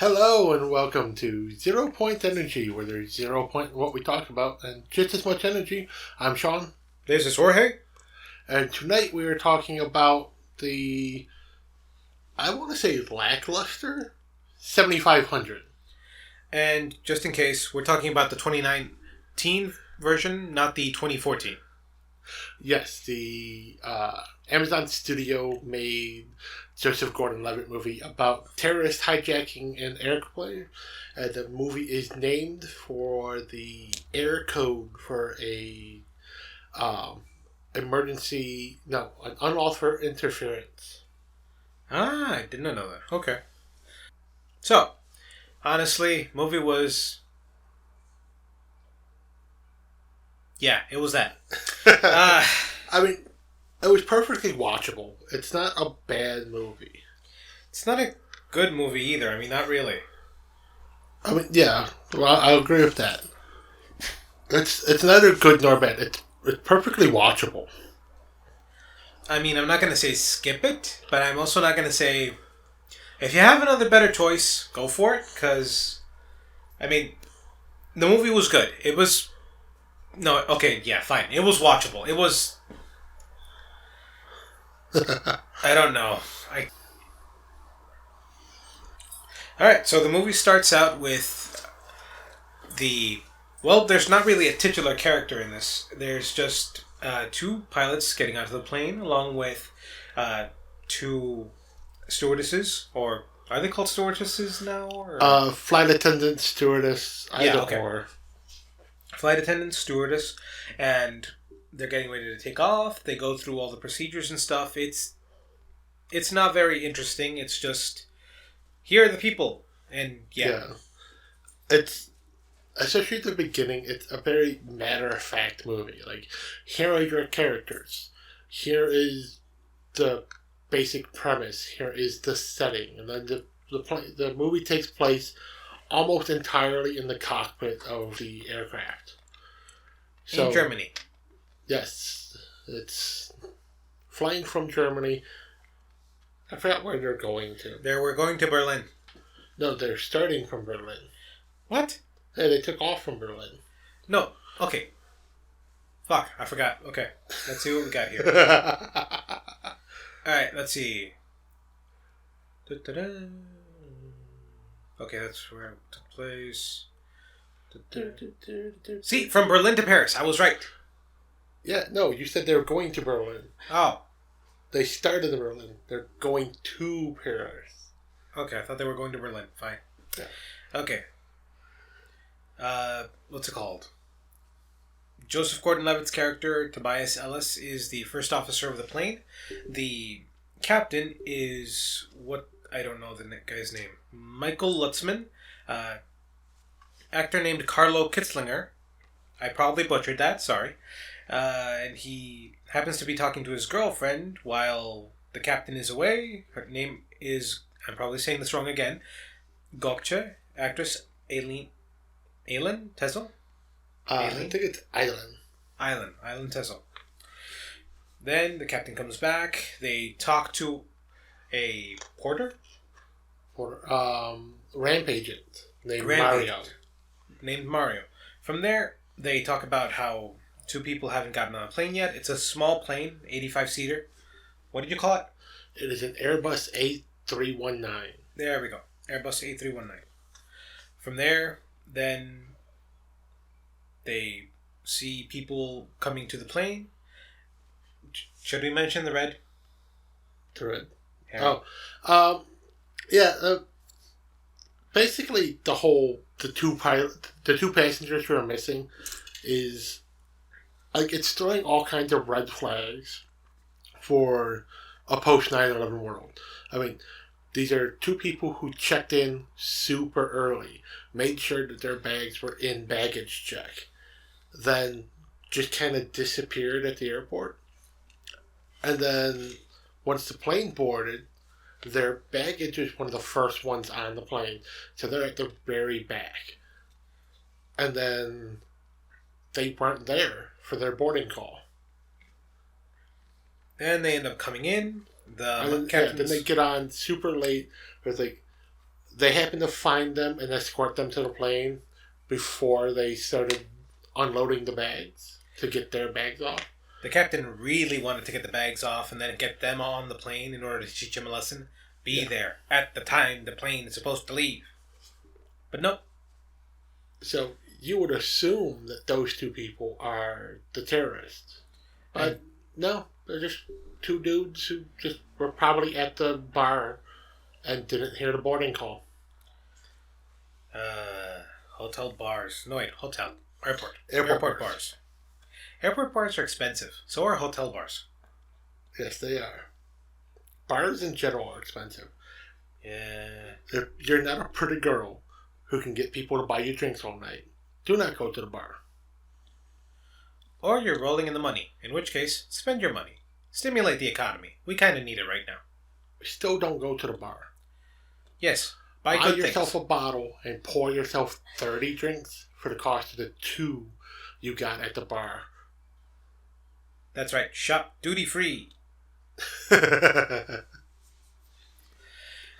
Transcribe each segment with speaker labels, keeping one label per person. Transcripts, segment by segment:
Speaker 1: Hello and welcome to Zero Point Energy, where there's 0 point what we talk about and just as much energy. I'm Sean.
Speaker 2: This is Jorge.
Speaker 1: And tonight we are talking about the, I want to say lackluster, 7500.
Speaker 2: And just in case, we're talking about the 2019 version, not the 2014.
Speaker 1: Yes, the Amazon studio made Joseph Gordon-Levitt movie about terrorist hijacking an airplane. The movie is named for the air code for an unauthorized interference.
Speaker 2: Ah, I did not know that. Okay. So, honestly, movie was... Yeah, it was that.
Speaker 1: I mean, it was perfectly watchable. It's not a bad movie.
Speaker 2: It's not a good movie either. I mean, not really.
Speaker 1: I mean, yeah. Well, I agree with that. It's neither good nor bad. It's perfectly watchable.
Speaker 2: I mean, I'm not going to say skip it, but I'm also not going to say... If you have another better choice, go for it, because... I mean, the movie was good. It was... No, okay, yeah, fine. It was watchable. It was... I don't know. Alright, so the movie starts out with the... Well, there's not really a titular character in this. There's just two pilots getting onto the plane, along with two stewardesses, or... Are they called stewardesses now? Or?
Speaker 1: Flight attendant, stewardess, or...
Speaker 2: Flight attendant, stewardess, and they're getting ready to take off. They go through all the procedures and stuff. It's not very interesting. It's just, here are the people, and yeah.
Speaker 1: It's, especially at the beginning, it's a very matter-of-fact movie. Like, here are your characters. Here is the basic premise. Here is the setting. And then the movie takes place almost entirely in the cockpit of the aircraft. So,
Speaker 2: in Germany.
Speaker 1: Yes. It's flying from Germany. I forgot where they're going to.
Speaker 2: We're going to Berlin.
Speaker 1: No, they're starting from Berlin.
Speaker 2: What?
Speaker 1: Hey, they took off from Berlin.
Speaker 2: No. Okay. Fuck, I forgot. Okay. Let's see what we got here. Alright, let's see. Da-da-da. Okay, that's where it took place. See, from Berlin to Paris. I was right.
Speaker 1: Yeah, no, you said they were going to Berlin.
Speaker 2: Oh.
Speaker 1: They started in Berlin. They're going to Paris.
Speaker 2: Okay, I thought they were going to Berlin. Fine.
Speaker 1: Yeah.
Speaker 2: Okay. What's it called? Joseph Gordon-Levitt's character, Tobias Ellis, is the first officer of the plane. The captain is what... I don't know the guy's name. Michael Lutzman. Actor named Carlo Kitzlinger. I probably butchered that, sorry. And he happens to be talking to his girlfriend while the captain is away. Her name is, I'm probably saying this wrong again, Gokce, actress Aileen Tezel?
Speaker 1: I think it's Island.
Speaker 2: Island Tezel. Then the captain comes back. They talk to a porter?
Speaker 1: Ramp agent named Mario.
Speaker 2: From there, they talk about how two people haven't gotten on a plane yet. It's a small plane, 85-seater. What did you call it?
Speaker 1: It is an Airbus A319.
Speaker 2: There we go. Airbus A319. From there, then they see people coming to the plane. Should we mention the red?
Speaker 1: The red.
Speaker 2: Yeah.
Speaker 1: Basically, the two passengers who are missing is, like, it's throwing all kinds of red flags for a post 9/11 world. I mean, these are two people who checked in super early, made sure that their bags were in baggage check, then just kind of disappeared at the airport. And then, once the plane boarded, their baggage was one of the first ones on the plane. So they're at the very back. And then they weren't there for their boarding call.
Speaker 2: Then they end up coming in.
Speaker 1: Then they get on super late. There's like They happened to find them and escort them to the plane before they started unloading the bags to get their bags off.
Speaker 2: The captain really wanted to get the bags off and then get them on the plane in order to teach them a lesson. Be there at the time the plane is supposed to leave. But no.
Speaker 1: So you would assume that those two people are the terrorists. But no, they're just two dudes who just were probably at the bar and didn't hear the boarding call.
Speaker 2: Hotel bars. No, wait, hotel. Airport.
Speaker 1: Airport
Speaker 2: bars. Airport bars are expensive. So are hotel bars.
Speaker 1: Yes, they are. Bars in general are expensive.
Speaker 2: Yeah.
Speaker 1: If you're not a pretty girl who can get people to buy you drinks all night, do not go to the bar.
Speaker 2: Or you're rolling in the money, in which case, spend your money. Stimulate the economy. We kind of need it right now.
Speaker 1: Still don't go to the bar.
Speaker 2: Yes, buy
Speaker 1: Buy
Speaker 2: good
Speaker 1: yourself
Speaker 2: things.
Speaker 1: a bottle and pour yourself 30 drinks for the cost of the 2 you got at the bar.
Speaker 2: That's right, shop duty free.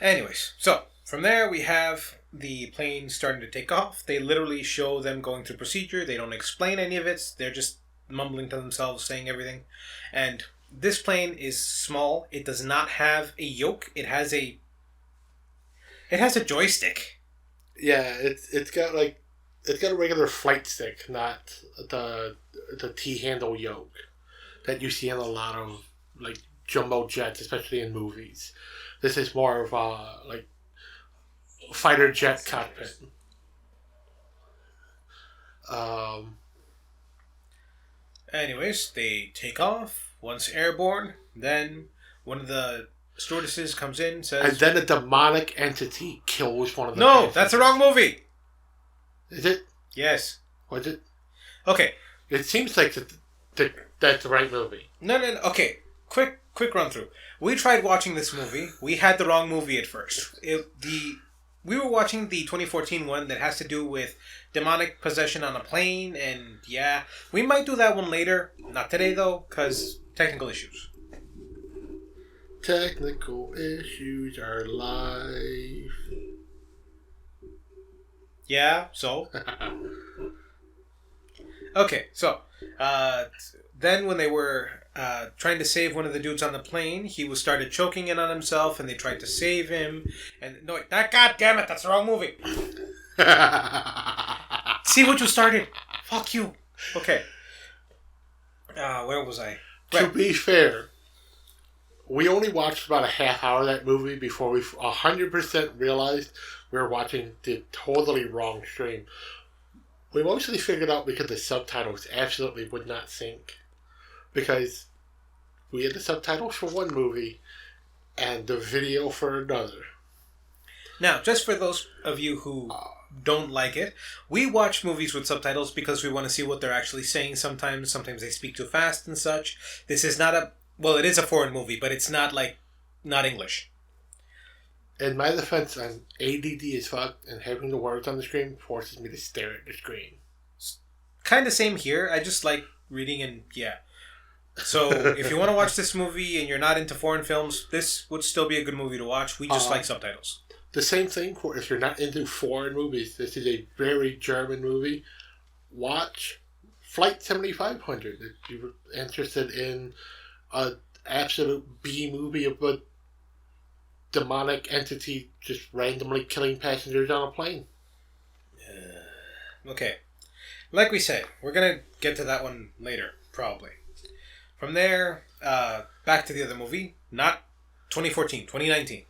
Speaker 2: Anyways, so from there we have the plane starting to take off. They literally show them going through procedure. They don't explain any of it. They're just mumbling to themselves, saying everything. And this plane is small. It does not have a yoke. It has a joystick.
Speaker 1: Yeah, it's got a regular flight stick, not the T-handle yoke that you see in a lot of like jumbo jets, especially in movies. This is more of a like fighter jet cockpit.
Speaker 2: Anyways, they take off. Once airborne, then one of the stewardesses comes in and says...
Speaker 1: And then a demonic entity kills one of the
Speaker 2: No,
Speaker 1: passengers.
Speaker 2: that's the wrong movie!
Speaker 1: Is it?
Speaker 2: Yes.
Speaker 1: Was it?
Speaker 2: Okay.
Speaker 1: It seems like that's the right movie.
Speaker 2: No. Okay. Quick run through. We tried watching this movie. We had the wrong movie at first. We were watching the 2014 one that has to do with demonic possession on a plane, and yeah, we might do that one later. Not today though, because technical issues.
Speaker 1: Technical issues are life.
Speaker 2: Yeah, so? Okay, so, then when they were trying to save one of the dudes on the plane, he was started choking in on himself, and they tried to save him. And no, God damn it, that's the wrong movie. See what you started. Fuck you. Okay. Where was I?
Speaker 1: To be fair, we only watched about a half hour of that movie before we 100% realized we were watching the totally wrong stream. We mostly figured out because the subtitles absolutely would not sync. Because we had the subtitles for one movie and the video for another.
Speaker 2: Now, just for those of you who don't like it, we watch movies with subtitles because we want to see what they're actually saying sometimes. Sometimes they speak too fast and such. This is not a... Well, it is a foreign movie, but it's not not English.
Speaker 1: In my defense, I'm ADD as fuck, and having the words on the screen forces me to stare at the screen.
Speaker 2: Kind of same here. I just like reading and yeah. So if you want to watch this movie and you're not into foreign films, this would still be a good movie to watch. We just like subtitles.
Speaker 1: The same thing for if you're not into foreign movies. This is a very German movie. Watch Flight 7500 if you're interested in an absolute B movie of a demonic entity just randomly killing passengers on a plane.
Speaker 2: Okay. Like we said, we're going to get to that one later, probably. From there, back to the other movie. Not 2014, 2019.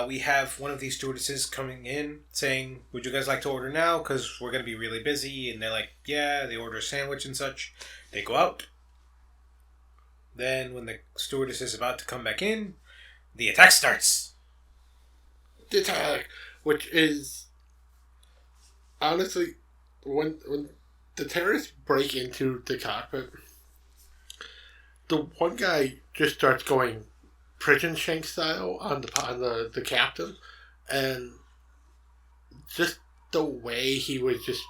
Speaker 2: We have one of these stewardesses coming in saying, would you guys like to order now? Because we're going to be really busy. And they're like, yeah, they order a sandwich and such. They go out. Then when the stewardess is about to come back in, the attack starts.
Speaker 1: The attack, which is honestly, when the terrorists break into the cockpit, the one guy just starts going prison shank style on the captain, and just the way he was just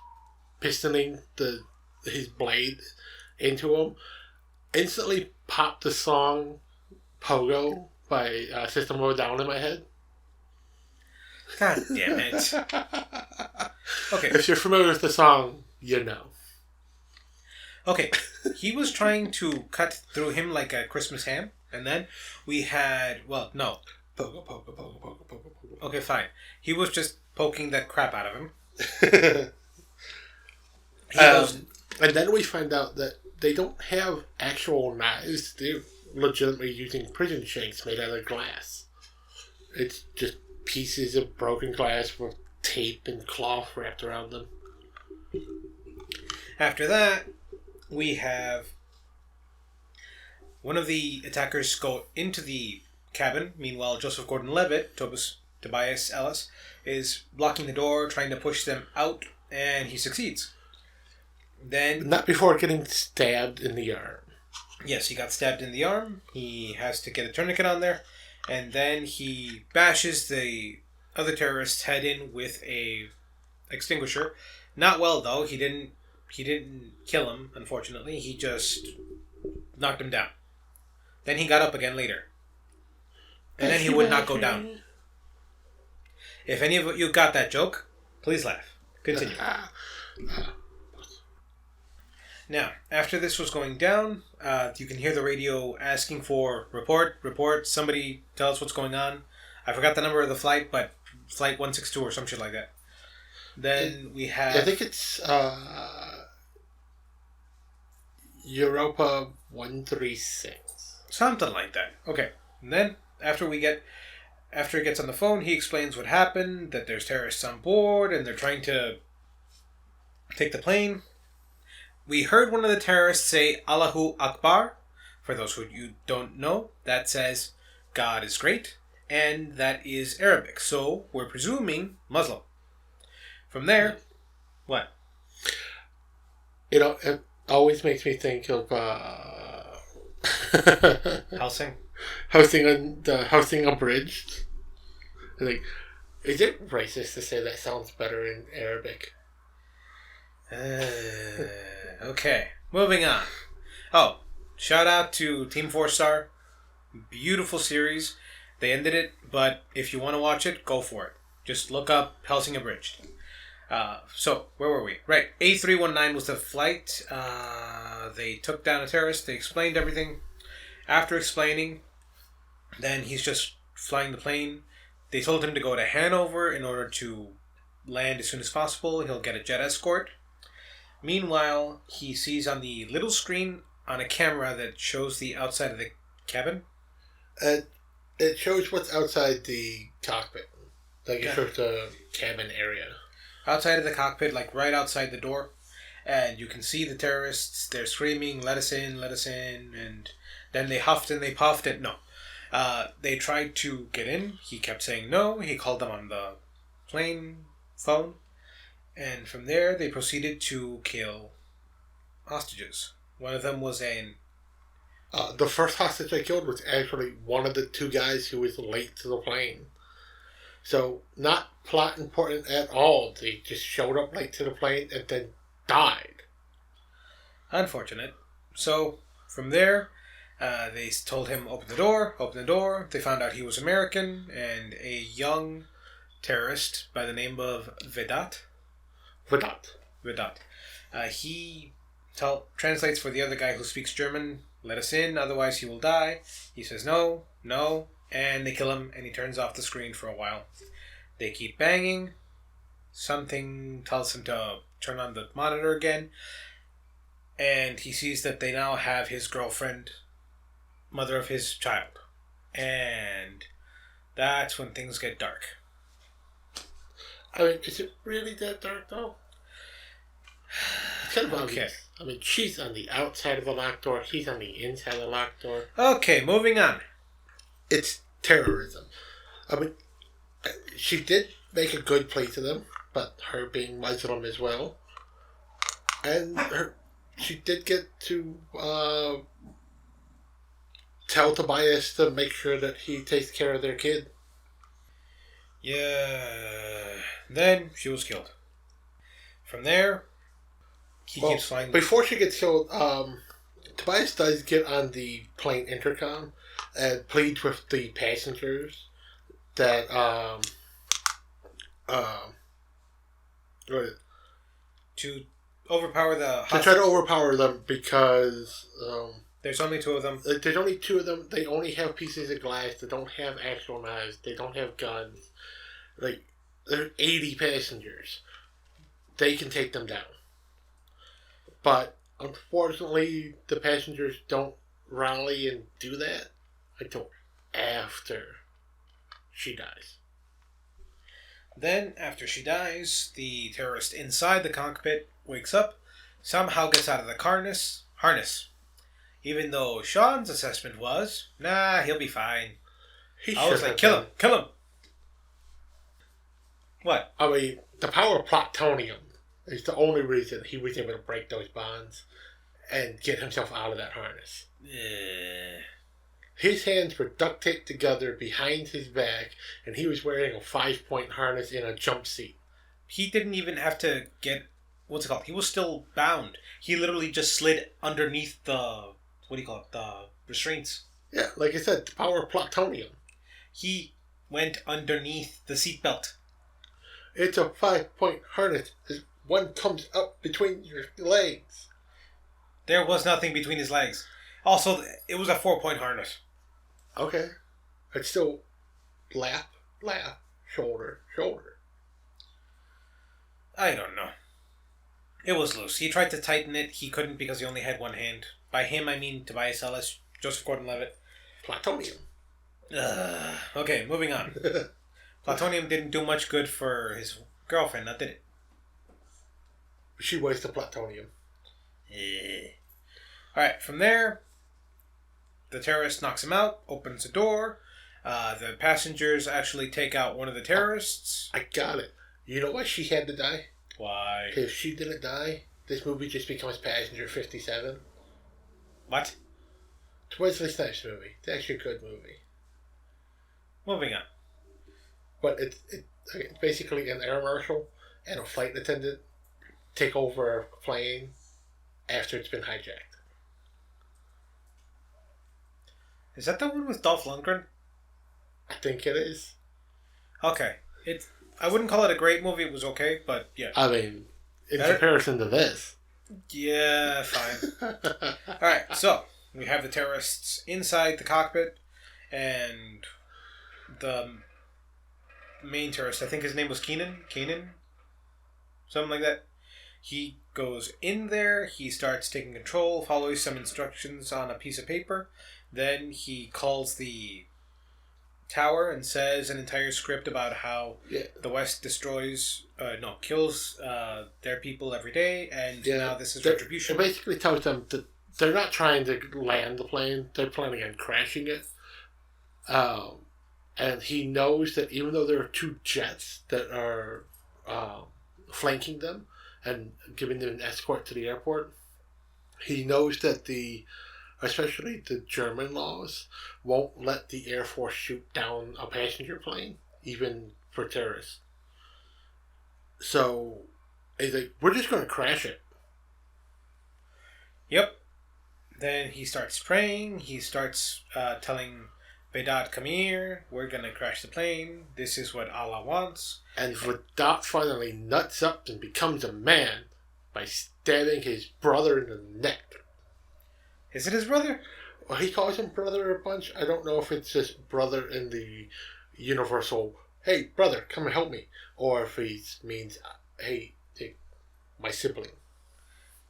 Speaker 1: pistoning his blade into him instantly popped the song Pogo by System of a Down in my head.
Speaker 2: God damn it. Okay.
Speaker 1: If you're familiar with the song, you know.
Speaker 2: Okay. He was trying to cut through him like a Christmas ham, and then we had... Well, no.
Speaker 1: Pogo, pogo, pogo, pogo, pogo, pogo.
Speaker 2: Okay, fine. He was just poking the crap out of him.
Speaker 1: And then we find out that they don't have actual knives. They're legitimately using prison shanks made out of glass. It's just pieces of broken glass with tape and cloth wrapped around them.
Speaker 2: After that, we have one of the attackers go into the cabin. Meanwhile, Joseph Gordon-Levitt, Tobias Ellis, is blocking the door, trying to push them out, and he succeeds. Then,
Speaker 1: not before getting stabbed in the arm.
Speaker 2: Yes, he got stabbed in the arm. He has to get a tourniquet on there, and then he bashes the other terrorist's head in with a extinguisher. Not well though. He didn't kill him. Unfortunately, he just knocked him down. Then he got up again later, and then he would not go down. If any of you got that joke, please laugh. Continue. Now, after this was going down, you can hear the radio asking for report, somebody tell us what's going on. I forgot the number of the flight, but flight 162 or some shit like that. Then we have...
Speaker 1: I think it's Europa 136.
Speaker 2: Something like that. Okay. And then, after he gets on the phone, he explains what happened, that there's terrorists on board, and they're trying to take the plane. We heard one of the terrorists say Allahu Akbar. For those who you don't know, that says God is great, and that is Arabic. So we're presuming Muslim. From there, what?
Speaker 1: You know, it always makes me think of
Speaker 2: Housing.
Speaker 1: Housing Abridged. Like, is it racist to say that sounds better in Arabic?
Speaker 2: Okay, moving on. Oh, shout out to Team 4-Star. Beautiful series. They ended it, but if you want to watch it, go for it. Just look up Helsing Abridged. So, where were we? Right, A319 was the flight. They took down a terrorist. They explained everything. After explaining, then he's just flying the plane. They told him to go to Hanover in order to land as soon as possible. He'll get a jet escort. Meanwhile, he sees on the little screen on a camera that shows the outside of the cabin.
Speaker 1: It shows what's outside the cockpit. Like, it shows the cabin area.
Speaker 2: Outside of the cockpit, like right outside the door. And you can see the terrorists. They're screaming, let us in. And then they huffed and they puffed and no. They tried to get in. He kept saying no. He called them on the plane phone. And from there, they proceeded to kill hostages. One of them was
Speaker 1: the first hostage they killed was actually one of the two guys who was late to the plane. So, not plot important at all. They just showed up late to the plane and then died.
Speaker 2: Unfortunate. So, from there, they told him, open the door. They found out he was American, and a young terrorist by the name of Vedat. He translates for the other guy who speaks German, let us in, otherwise he will die. He says no, and they kill him, and he turns off the screen for a while. They keep banging. Something tells him to turn on the monitor again, and he sees that they now have his girlfriend, mother of his child. And that's when things get dark.
Speaker 1: I mean, is it really that dark, though? It's kind of obvious.
Speaker 2: Okay.
Speaker 1: I mean, she's on the outside of the locked door. He's on the inside of the locked door.
Speaker 2: Okay, moving on.
Speaker 1: It's terrorism. I mean, she did make a good play to them, but her being Muslim as well. And she did get to tell Tobias to make sure that he takes care of their kid.
Speaker 2: Yeah. Then she was killed. From there, he keeps flying.
Speaker 1: Before she gets killed, Tobias does get on the plane intercom and pleads with the passengers that what is it?
Speaker 2: To overpower the
Speaker 1: to try to overpower them because
Speaker 2: there's only two of them.
Speaker 1: There's only two of them. They only have pieces of glass. They don't have actual knives. They don't have guns. Like, there are 80 passengers. They can take them down. But unfortunately, the passengers don't rally and do that until after she dies.
Speaker 2: Then, after she dies, the terrorist inside the cockpit wakes up, somehow gets out of the harness. Even though Sean's assessment was, nah, he'll be fine. I was like, kill him. What?
Speaker 1: I mean, the power of plutonium is the only reason he was able to break those bonds and get himself out of that harness. His hands were duct taped together behind his back, and he was wearing a 5-point harness in a jump seat.
Speaker 2: He didn't even have to get, what's it called? He was still bound. He literally just slid underneath the, the restraints.
Speaker 1: Yeah, like I said, the power of plutonium.
Speaker 2: He went underneath the seatbelt.
Speaker 1: It's a 5-point harness. One comes up between your legs.
Speaker 2: There was nothing between his legs. Also, it was a 4-point harness.
Speaker 1: Okay. It's still lap, shoulder.
Speaker 2: I don't know. It was loose. He tried to tighten it. He couldn't because he only had one hand. By him, I mean Tobias Ellis, Joseph Gordon-Levitt.
Speaker 1: Plutonium.
Speaker 2: Okay, moving on. Plutonium didn't do much good for his girlfriend, now did it?
Speaker 1: She was the plutonium.
Speaker 2: Alright, from there, the terrorist knocks him out, opens the door. The passengers actually take out one of the terrorists.
Speaker 1: I got it. You know why she had to die?
Speaker 2: Why?
Speaker 1: Because if she didn't die, this movie just becomes Passenger 57.
Speaker 2: What?
Speaker 1: It's Wesley Snipes' movie. It's actually a good movie.
Speaker 2: Moving on.
Speaker 1: But it's basically an air marshal and a flight attendant take over a plane after it's been hijacked.
Speaker 2: Is that the one with Dolph Lundgren?
Speaker 1: I think it is.
Speaker 2: Okay. I wouldn't call it a great movie. It was okay, but yeah.
Speaker 1: I mean, in comparison to this.
Speaker 2: Yeah, fine. Alright, so we have the terrorists inside the cockpit, and the main terrorist, I think his name was Kanan? Something like that. He goes in there, he starts taking control, follows some instructions on a piece of paper. Then he calls the tower and says an entire script about how the West kills their people every day, and now this is retribution.
Speaker 1: It basically tells them that they're not trying to land the plane, they're planning on crashing it. And he knows that even though there are two jets that are flanking them and giving them an escort to the airport, he knows that especially the German laws won't let the Air Force shoot down a passenger plane, even for terrorists. So he's like, we're just going to crash it.
Speaker 2: Yep. Then he starts praying. He starts telling Vedat, come here. We're going to crash the plane. This is what Allah wants.
Speaker 1: And Vedat finally nuts up and becomes a man by stabbing his brother in the neck.
Speaker 2: Is it his brother?
Speaker 1: Well, he calls him brother a bunch. I don't know if it's just brother in the universal, hey, brother, come and help me. Or if he means, hey, my sibling.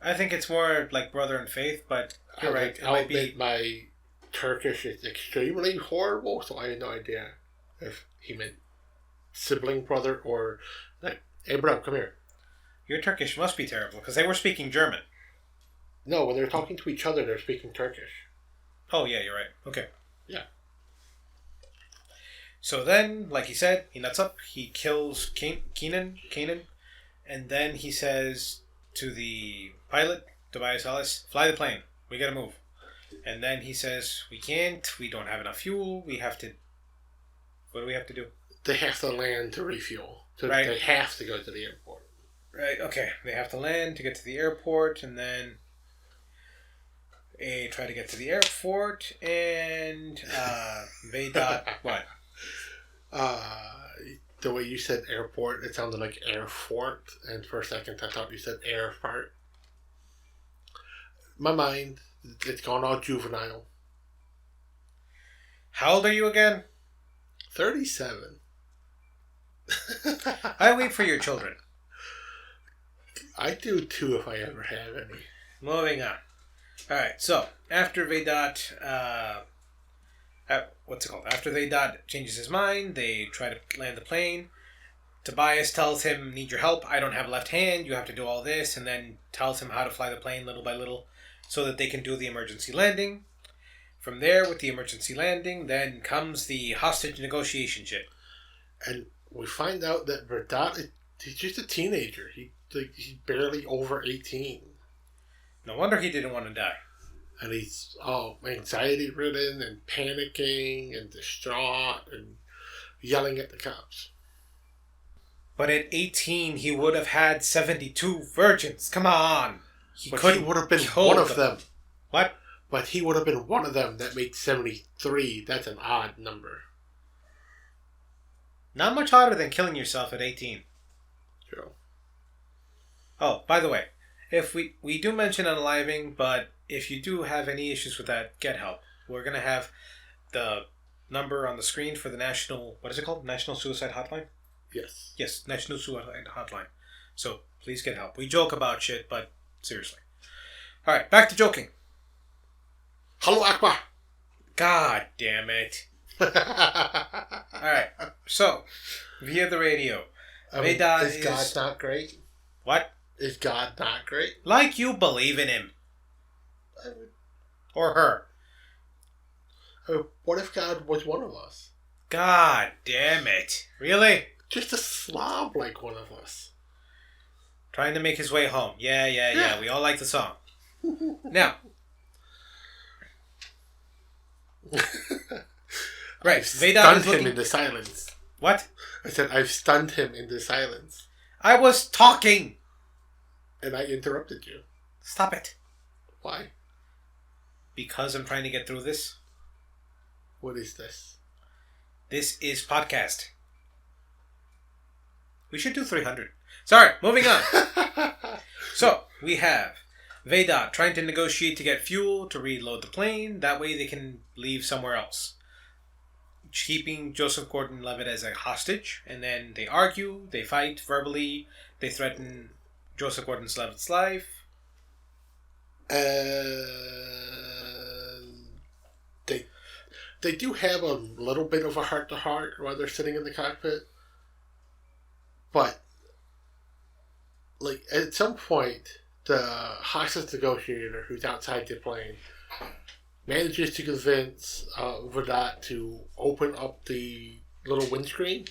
Speaker 2: I think it's more like brother in faith, but you're right. It might be.
Speaker 1: My Turkish is extremely horrible, so I had no idea if he meant sibling brother or like, hey, bro, come here.
Speaker 2: Your Turkish must be terrible, because they were speaking German.
Speaker 1: No, when they're talking to each other, they're speaking Turkish.
Speaker 2: Oh, yeah, you're right. Okay.
Speaker 1: Yeah.
Speaker 2: So then, like he said, he nuts up, he kills Kanan, and then he says to the pilot, Tobias Ellis, fly the plane. We gotta move. And then he says, we can't, we don't have enough fuel, we have to... What do we have to do?
Speaker 1: They have to land to refuel. So
Speaker 2: right.
Speaker 1: They have to go to the airport.
Speaker 2: Right, okay. They have to land to get to the airport, and then... They try to get to the airport, and Vedat, what?
Speaker 1: the way you said airport, it sounded like air fort, and for a second I thought you said air fart. My mind, it's gone all juvenile.
Speaker 2: How old are you again?
Speaker 1: 37.
Speaker 2: I wait for your children.
Speaker 1: I do too if I ever have any.
Speaker 2: Moving on. Alright, so after Vedot, After Vedot changes his mind, they try to land the plane. Tobias tells him, need your help, I don't have a left hand, you have to do all this, and then tells him how to fly the plane little by little so that they can do the emergency landing. From there, with the emergency landing, then comes the hostage negotiation shit.
Speaker 1: And we find out that Vedot, he's just a teenager. He's barely over 18.
Speaker 2: No wonder he didn't want to die.
Speaker 1: And he's all anxiety-ridden and panicking and distraught and yelling at the cops.
Speaker 2: But at 18, he would have had 72 virgins. Come on.
Speaker 1: He would have been one of them.
Speaker 2: What?
Speaker 1: But he would have been one of them. That makes 73. That's an odd number.
Speaker 2: Not much harder than killing yourself at 18.
Speaker 1: True.
Speaker 2: Oh, by the way, if we do mention unaliving, but if you do have any issues with that, get help. We're going to have the number on the screen for the National... What is it called? National Suicide Hotline?
Speaker 1: Yes.
Speaker 2: Yes, National Suicide Hotline. So, please get help. We joke about shit, but seriously. Alright, back to joking.
Speaker 1: Hello, Akbar.
Speaker 2: God damn it. Alright, so, via the radio. Vedot
Speaker 1: is God not great?
Speaker 2: What?
Speaker 1: Is God not great?
Speaker 2: Like you believe in him. Or her.
Speaker 1: What if God was one of us?
Speaker 2: God damn it. Really?
Speaker 1: Just a slob like one of us.
Speaker 2: Trying to make his way home. Yeah. We all like the song. Now. Right.
Speaker 1: I've stunned him into silence.
Speaker 2: What?
Speaker 1: I said, I've stunned him into silence.
Speaker 2: I was talking.
Speaker 1: And I interrupted you.
Speaker 2: Stop it.
Speaker 1: Why?
Speaker 2: Because I'm trying to get through this.
Speaker 1: What is this?
Speaker 2: This is podcast. We should do 300. Sorry, moving on. So, we have Vedot trying to negotiate to get fuel to reload the plane. That way they can leave somewhere else. Keeping Joseph Gordon-Levitt as a hostage. And then they argue, they fight verbally, they threaten Joseph Gordon-Levitt's life.
Speaker 1: They do have a little bit of a heart-to-heart while they're sitting in the cockpit. But, like, at some point, the hostage negotiator who's outside the plane manages to convince Vedot to open up the little windscreen,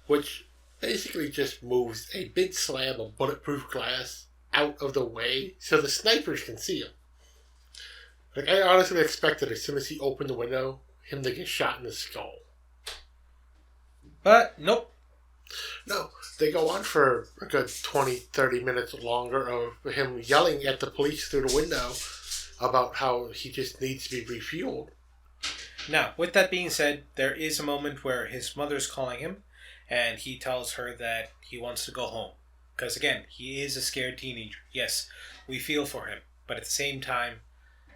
Speaker 1: which basically just moves a big slab of bulletproof glass out of the way so the snipers can see him. Like, I honestly expected as soon as he opened the window, him to get shot in the skull.
Speaker 2: But, nope.
Speaker 1: No, they go on for a good 20, 30 minutes longer of him yelling at the police through the window about how he just needs to be refueled.
Speaker 2: Now, with that being said, there is a moment where his mother's calling him, and he tells her that he wants to go home. Because, again, he is a scared teenager. Yes, we feel for him. But at the same time,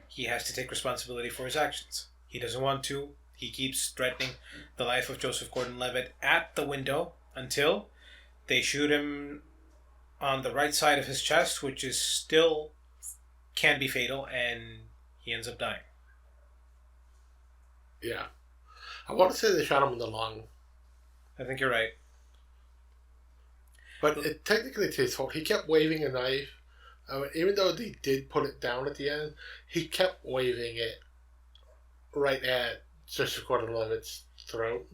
Speaker 2: he has to take responsibility for his actions. He doesn't want to. He keeps threatening the life of Joseph Gordon-Levitt at the window until they shoot him on the right side of his chest, which is still can be fatal, and he ends up dying.
Speaker 1: Yeah. I want to say they shot him in the lung.
Speaker 2: I think you're right.
Speaker 1: But technically it's his fault. He kept waving a knife. Even though they did put it down at the end, he kept waving it right at Joseph Gordon-Levitt's throat.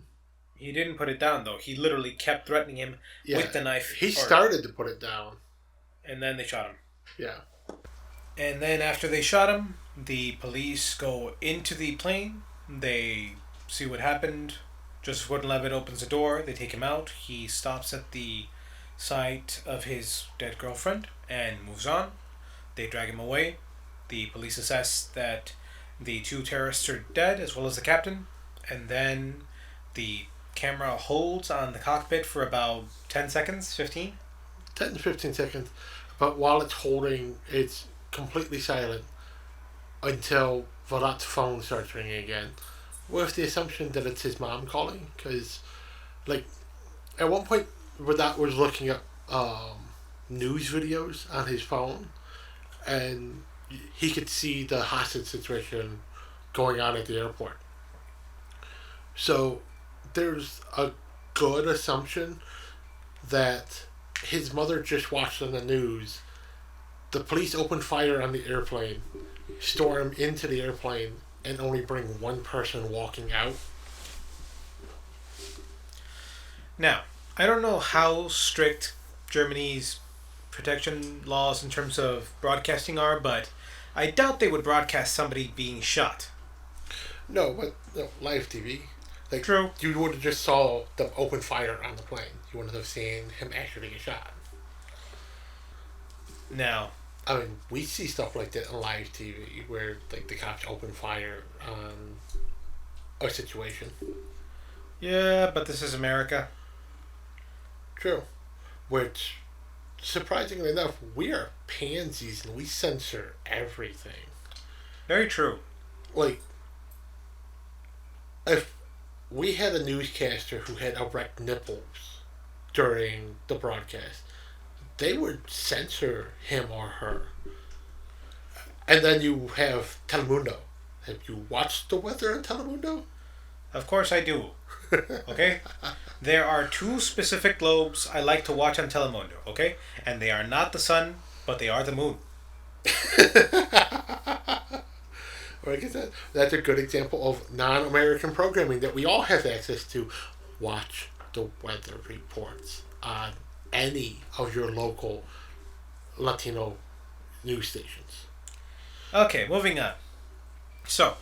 Speaker 2: He didn't put it down, though. He literally kept threatening him with the knife.
Speaker 1: He started to put it down.
Speaker 2: And then they shot him.
Speaker 1: Yeah.
Speaker 2: And then after they shot him, the police go into the plane. They see what happened. Joseph Gordon-Levitt opens the door. They take him out. He stops at the site of his dead girlfriend and moves on. They drag him away. The police assess that the two terrorists are dead, as well as the captain. And then the camera holds on the cockpit for about 10 seconds, 15?
Speaker 1: 10 to 15 seconds. But while it's holding, it's completely silent until Virat's phone starts ringing again. With the assumption that it's his mom calling. Because, like, at one point, Virat was looking at news videos on his phone. And he could see the hostage situation going on at the airport. So there's a good assumption that his mother just watched on the news. The police open fire on the airplane, storm into the airplane, and only bring one person walking out.
Speaker 2: Now, I don't know how strict Germany's protection laws in terms of broadcasting are, but I doubt they would broadcast somebody being shot.
Speaker 1: No, but no, live TV. Like,
Speaker 2: True.
Speaker 1: You would have just saw them open fire on the plane. You wouldn't have seen him actually get shot.
Speaker 2: Now,
Speaker 1: I mean, we see stuff like that on live TV where like the cops open fire on a situation.
Speaker 2: yeah, but this is America.
Speaker 1: True. Which, surprisingly enough, we are pansies and we censor everything.
Speaker 2: Very true.
Speaker 1: Like, if we had a newscaster who had erect nipples during the broadcast, they would censor him or her. And then you have Telemundo. Have you watched the weather on Telemundo?
Speaker 2: Of course I do. Okay? There are two specific globes I like to watch on Telemundo, okay? And they are not the sun, but they are the moon.
Speaker 1: Or I guess that's a good example of non-American programming that we all have access to. Watch the weather reports on any of your local Latino news stations.
Speaker 2: Okay, moving on. So,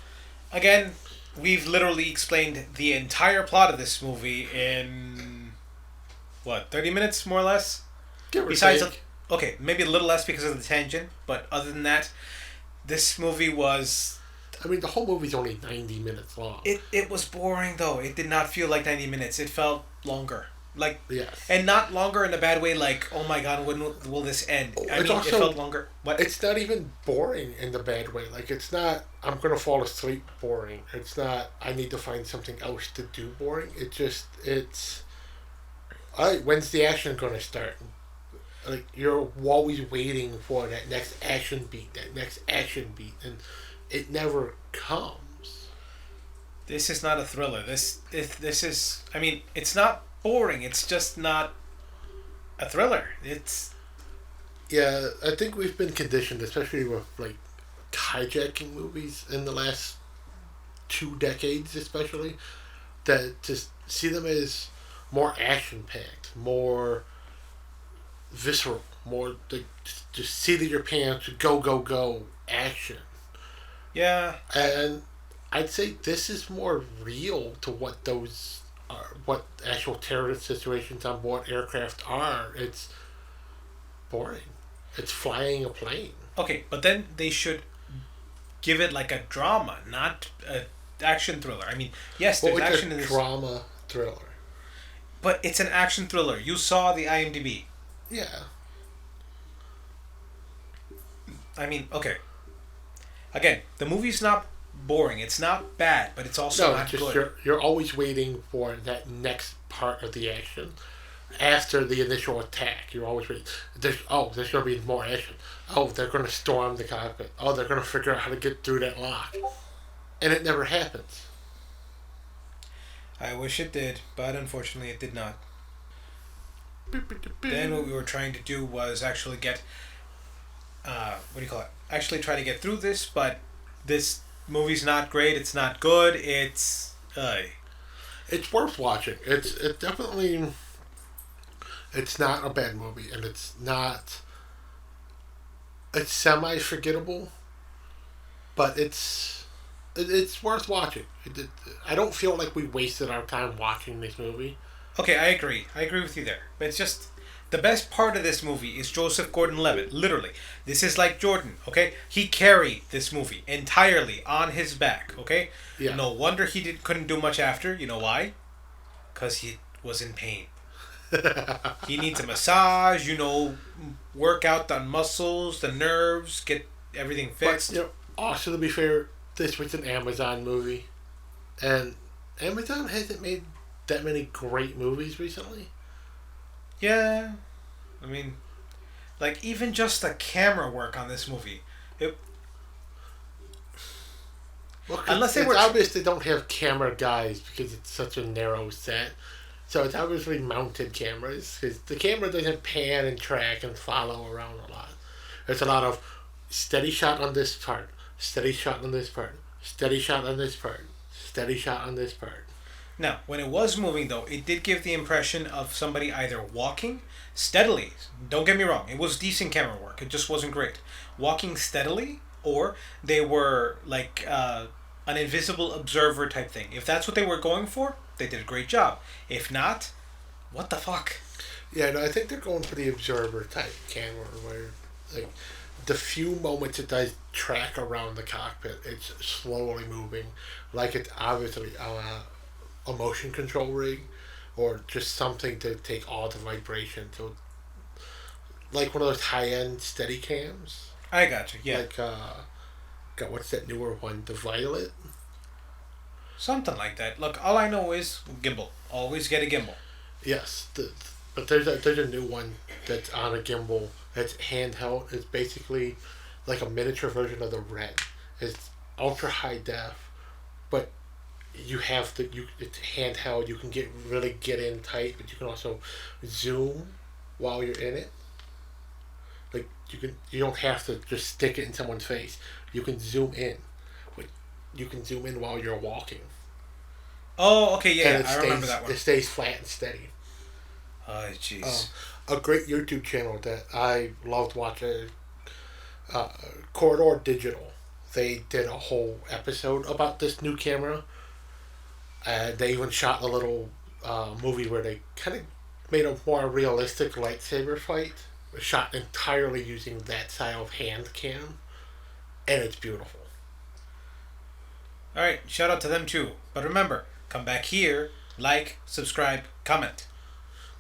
Speaker 2: again, we've literally explained the entire plot of this movie in, 30 minutes, more or less?
Speaker 1: Give or
Speaker 2: Besides,
Speaker 1: take.
Speaker 2: okay, maybe a little less because of the tangent, but other than that, this movie was...
Speaker 1: I mean, the whole movie's only 90 minutes long.
Speaker 2: It was boring, though. It did not feel like 90 minutes. It felt longer. Like,
Speaker 1: yes.
Speaker 2: And not longer in a bad way, like, oh my god, when will this end? I mean,
Speaker 1: also,
Speaker 2: it felt longer. What?
Speaker 1: It's not even boring in the bad way. Like, it's not, I'm going to fall asleep boring. It's not, I need to find something else to do boring. It's, alright, when's the action going to start? Like, you're always waiting for that next action beat, and it never comes.
Speaker 2: This is not a thriller. This is, I mean, it's not boring. It's just not a thriller. It's...
Speaker 1: Yeah, I think we've been conditioned, especially with, like, hijacking movies in the last 2 decades, especially, that to see them as more action-packed, more visceral, more, like, just seat of your pants, go, go, go, action.
Speaker 2: Yeah.
Speaker 1: And I'd say this is more real to what those are, what actual terrorist situations on board aircraft are. It's boring. It's flying a plane.
Speaker 2: Okay, but then they should give it like a drama, not a action thriller. I mean, yes, there's action in this.
Speaker 1: Drama thriller.
Speaker 2: But it's an action thriller. You saw the IMDb.
Speaker 1: Yeah.
Speaker 2: I mean, okay. Again, the movie's not boring. It's not bad, but it's also not
Speaker 1: just
Speaker 2: good.
Speaker 1: You're always waiting for that next part of the action. After the initial attack, you're always waiting. There's going to be more action. Oh, they're going to storm the cockpit. Oh, they're going to figure out how to get through that lock. And it never happens.
Speaker 2: I wish it did, but unfortunately it did not. Then what we were trying to do was actually get... Actually try to get through this, but this movie's not great. It's not good. It's
Speaker 1: worth watching. It's definitely... It's not a bad movie, and it's semi-forgettable, but it's worth watching. I don't feel like we wasted our time watching this movie.
Speaker 2: Okay, I agree with you there. But it's just, the best part of this movie is Joseph Gordon-Levitt, literally. This is like Jordan, okay? He carried this movie entirely on his back, okay?
Speaker 1: Yeah.
Speaker 2: No wonder he couldn't do much after. You know why? Because he was in pain. He needs a massage, work out the muscles, the nerves, get everything fixed.
Speaker 1: But, also to be fair, this was an Amazon movie. And Amazon hasn't made that many great movies recently.
Speaker 2: Yeah. I mean, like, even just the camera work on this movie.
Speaker 1: Unless it's obvious they don't have camera guys because it's such a narrow set. So it's obviously mounted cameras. Because the camera doesn't pan and track and follow around a lot. There's a lot of steady shot on this part, steady shot on this part, steady shot on this part, steady shot on this part.
Speaker 2: Now, when it was moving, though, it did give the impression of somebody either walking steadily. Don't get me wrong. It was decent camera work. It just wasn't great. Walking steadily, or they were like an invisible observer type thing. If that's what they were going for, they did a great job. If not, what the fuck?
Speaker 1: Yeah, no, I think they're going for the observer type camera where, like, the few moments it does track around the cockpit, it's slowly moving, like it's obviously a motion control rig, or just something to take all the vibration. So, like one of those high-end steady cams.
Speaker 2: I got you, yeah.
Speaker 1: Like, what's that newer one? The Violet?
Speaker 2: Something like that. Look, all I know is gimbal. Always get a gimbal.
Speaker 1: Yes, but there's a new one that's on a gimbal that's handheld. It's basically like a miniature version of the Red. It's ultra high def, but it's handheld. You can really get in tight, but you can also zoom while you're in it. Like you don't have to just stick it in someone's face. You can zoom in. You can zoom in while you're walking.
Speaker 2: Oh, okay, yeah, I remember that one.
Speaker 1: It stays flat and steady.
Speaker 2: Oh, jeez.
Speaker 1: A great YouTube channel that I loved watching, Corridor Digital. They did a whole episode about this new camera. They even shot a little movie where they kind of made a more realistic lightsaber fight. Shot entirely using that style of hand cam. And it's beautiful.
Speaker 2: Alright, shout out to them too. But remember, come back here, like, subscribe, comment.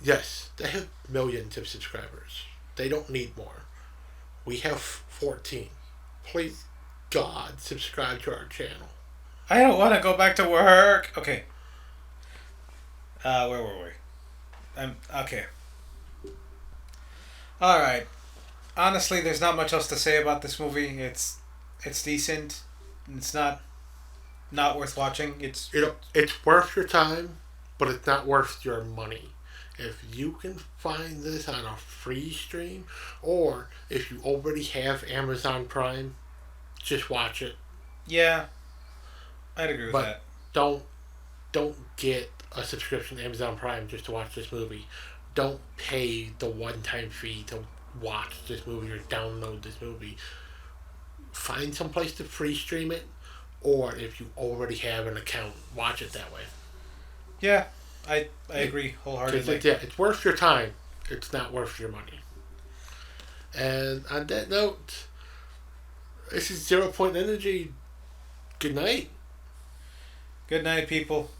Speaker 1: Yes, they have millions of subscribers. They don't need more. We have 14. Please, God, subscribe to our channel.
Speaker 2: I don't want to go back to work. Okay. Where were we? Okay. Alright. Honestly, there's not much else to say about this movie. It's decent. It's not worth watching. It's
Speaker 1: worth your time, but it's not worth your money. If you can find this on a free stream, or if you already have Amazon Prime, just watch it.
Speaker 2: Yeah, I'd agree with that.
Speaker 1: Don't get a subscription to Amazon Prime just to watch this movie. Don't pay the one-time fee to watch this movie or download this movie. Find some place to free stream it, or if you already have an account, watch it that way.
Speaker 2: Yeah, I agree wholeheartedly.
Speaker 1: It's worth your time. It's not worth your money. And on that note, this is ZeroPoint Energy. Good night.
Speaker 2: Good night, people.